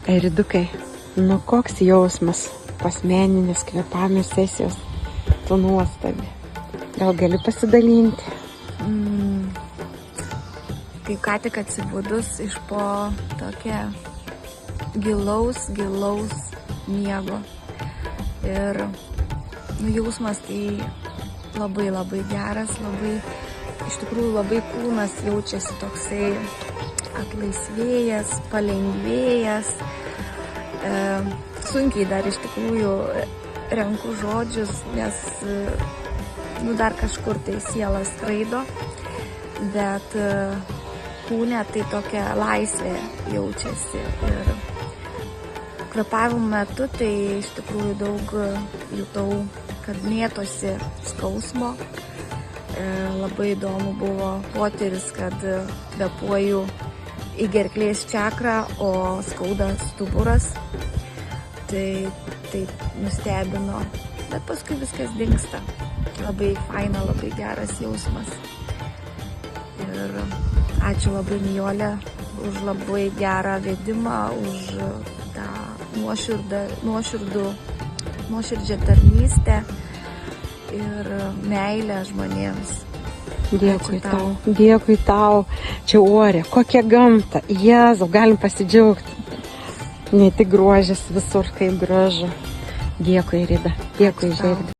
Ridukai, nu koks jausmas pasmeninės kvėpavimo sesijos, tu nuostabi. Gal gali pasidalinti? Kai ką tik atsibudus iš po tokia gilaus miego. Ir jausmas tai labai geras, iš tikrųjų labai kūnas jaučiasi toksai atlaisvėjęs, palengvėjęs. Sunkiai dar iš tikrųjų renku žodžius, nes dar kažkur tai siela skraido, bet kūne tai tokia laisvė jaučiasi. Ir kvėpavimo metu tai iš tikrųjų daug jutau, kad mėtosi skausmo. Labai įdomu buvo potyris, kad kvėpuoju į gerklės čakrą, o skauda stuburas. Tai nustebino, bet paskui viskas dingsta. Labai faina, labai geras jausmas. Ir ačiū labai Nijolė už labai gerą vedimą, už tą nuoširdžią tarnystę ir meilę žmonėms. Dėkui tau. Čia ore, kokia gamta. Jėzau, galim pasidžiaugti. Ne tik grožis, visur kaip gražu. Dėkui, Rida. Dėkui, Žaidė.